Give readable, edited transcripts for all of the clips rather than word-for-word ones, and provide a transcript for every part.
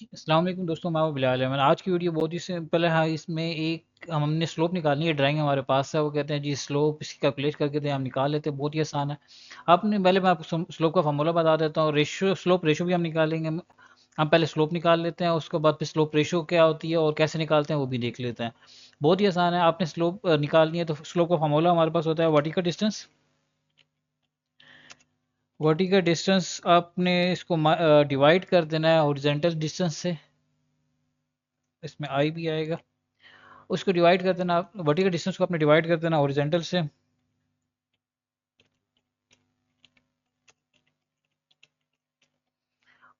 जी, अस्सलाम वालेकुम दोस्तों, मैं हूं बिलाल अहमद। आज की वीडियो बहुत ही सिंपल है। इसमें एक हमने स्लोप निकालनी है। ड्राइंग हमारे पास है, वो कहते हैं जी स्लोप इसकी कैलकुलेट करके दें, हम निकाल लेते हैं। बहुत ही आसान है। आपने पहले मैं आपको स्लोप का फार्मूला बता देता हूँ। रेशियो, स्लोप रेशियो भी हम निकालेंगे। हम पहले स्लोप निकाल लेते हैं, उसके बाद फिर स्लोप रेशियो क्या होती है और कैसे निकालते हैं वो भी देख लेते हैं। बहुत ही आसान है। आपने स्लोप निकालनी है तो स्लोप का फार्मूला हमारे पास होता है वर्टिकल डिस्टेंस। वर्टिकल डिस्टेंस आपने इसको डिवाइड कर देना है हॉरिजॉन्टल डिस्टेंस से। इसमें आई भी आएगा। उसको डिवाइड कर देना, वर्टिकल डिस्टेंस को आपने डिवाइड कर देना हॉरिजॉन्टल से।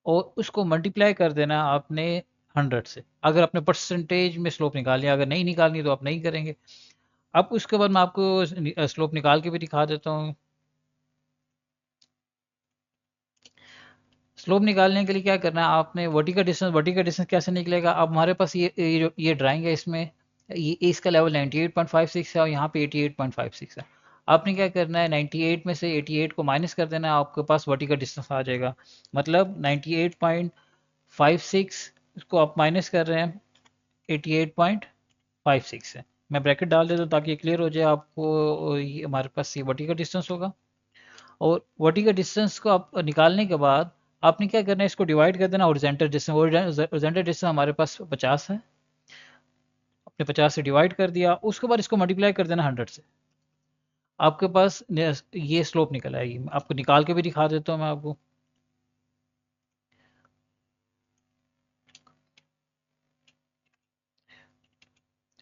और उसको मल्टीप्लाई कर देना आपने 100 से। अगर आपने परसेंटेज में स्लोप निकालनी है, अगर नहीं निकालनी तो आप नहीं करेंगे। अब उसके बाद मैं आपको स्लोप निकाल के भी दिखा देता हूँ। स्लोप निकालने के लिए क्या करना है आपने, वर्टिकल डिस्टेंस कैसे निकलेगा। अब हमारे पास ये ड्राइंग है, इसमें ये इसका लेवल 98.56 है और यहाँ पे 88.56 है। आपने क्या करना है, 98 में से 88 को माइनस कर देना है, आपके पास वर्टिकल डिस्टेंस आ जाएगा। मतलब 98.56 इसको आप माइनस कर रहे हैं 88.56 से। मैं ब्रैकेट डाल देता हूँ ताकि ये क्लियर हो जाए आपको। ये हमारे पास ये वर्टिकल डिस्टेंस होगा। और वर्टिकल डिस्टेंस को आप निकालने के बाद आपने क्या करना है, इसको डिवाइड कर देना हॉरिजॉन्टल डिस्टेंस। हॉरिजॉन्टल डिस्टेंस हमारे पास 50 है। आपने 50 से डिवाइड कर दिया, उसके बाद इसको मल्टीप्लाई कर देना 100 से। आपके पास ये स्लोप निकल आएगी। आपको निकाल के भी दिखा देता हूँ मैं आपको।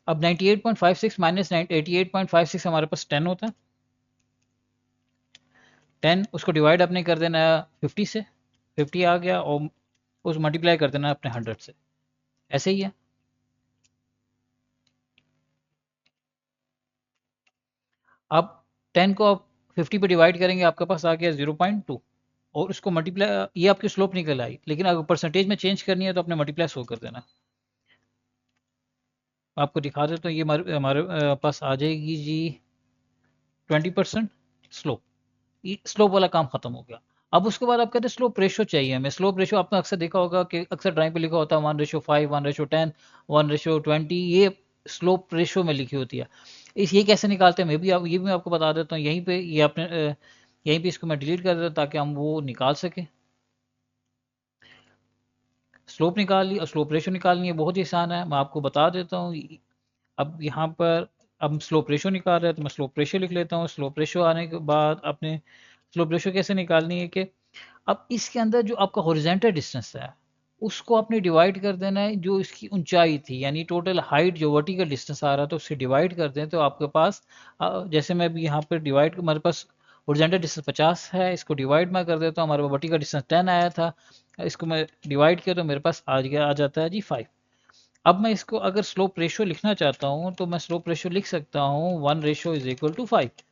अब 98.56 माइनस 88.56 हमारे पास 10 होता है। 10 उसको डिवाइड आपने कर देना है 50 से। 50 आ गया और उस मल्टीप्लाई कर देना अपने 100 से। ऐसे ही है। अब 10 को आप 50 पे डिवाइड करेंगे, आपके पास आ गया 0.2। और उसको मल्टीप्लाई, ये आपकी स्लोप निकल आई। लेकिन अगर परसेंटेज में चेंज करनी है तो आपने मल्टीप्लाई 100 कर देना। आपको दिखा देता हूँ। ये हमारे हमारे पास आ जाएगी जी 20% स्लोप। स्लोप वाला काम खत्म हो गया। अब उसके बाद आप कहते हैं स्लोप रेशो चाहिए हमें। स्लोप रेशो आपने अक्सर देखा होगा कि अक्सर ड्राइंग पे लिखा होता है 1:5, 1:10, 1:20। ये स्लोप रेशो में लिखी होती है। इस ये कैसे निकालते हैं मैं भी ये भी मैं आपको बता देता हूँ। यहीं पे ये आपने यहीं पे इसको मैं डिलीट कर देता हूँ ताकि हम वो निकाल सकें। स्लोप निकाल ली और स्लोप रेशो निकालनी है, बहुत ही आसान है। मैं आपको बता देता हूँ। अब यहाँ पर अब स्लोप रेशो निकाल रहे हैं तो मैं स्लोप रेशो लिख लेता हूँ। स्लोप रेशो आने के बाद अपने स्लोप रेशो कैसे निकालनी है कि अब इसके अंदर जो आपका हॉरिजॉन्टल डिस्टेंस है उसको आपने डिवाइड कर देना है जो इसकी ऊंचाई थी, यानी टोटल हाइट जो वर्टिकल डिस्टेंस आ रहा था उससे डिवाइड कर दें तो आपके पास जैसे मैं अभी यहाँ पर डिवाइड, हमारे पास हॉरिजॉन्टल डिस्टेंस 50 है, इसको डिवाइड मैं कर देता हूँ। हमारे पास वर्टिकल डिस्टेंस 10 आया था, इसको मैं डिवाइड किया तो मेरे पास आ जाता है जी 5। अब मैं इसको अगर स्लोप रेशियो लिखना चाहता हूँ तो मैं स्लोप रेशियो लिख सकता हूँ 1:5।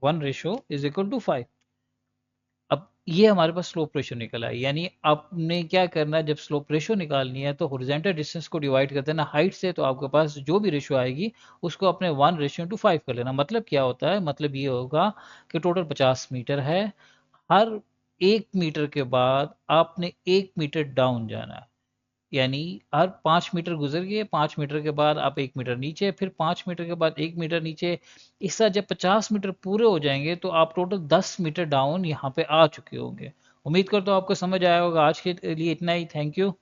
1:5 अब ये हमारे पास स्लोप रेशियो निकल आई। यानी आपने क्या करना है, जब स्लोप रेशियो निकालनी है तो हॉरिजॉन्टल डिस्टेंस को डिवाइड कर देना हाइट से, तो आपके पास जो भी रेशियो आएगी उसको अपने 1:5 कर लेना। मतलब क्या होता है, मतलब ये होगा कि टोटल 50 मीटर है। हर 1 मीटर के बाद आपने 1 मीटर डाउन जाना है। यानी हर 5 मीटर गुजर गए, 5 मीटर के बाद आप 1 मीटर नीचे, फिर 5 मीटर के बाद 1 मीटर नीचे। इस तरह जब 50 मीटर पूरे हो जाएंगे तो आप टोटल 10 मीटर डाउन यहाँ पे आ चुके होंगे। उम्मीद करता हूँ आपको समझ आया होगा। आज के लिए इतना ही। Thank you.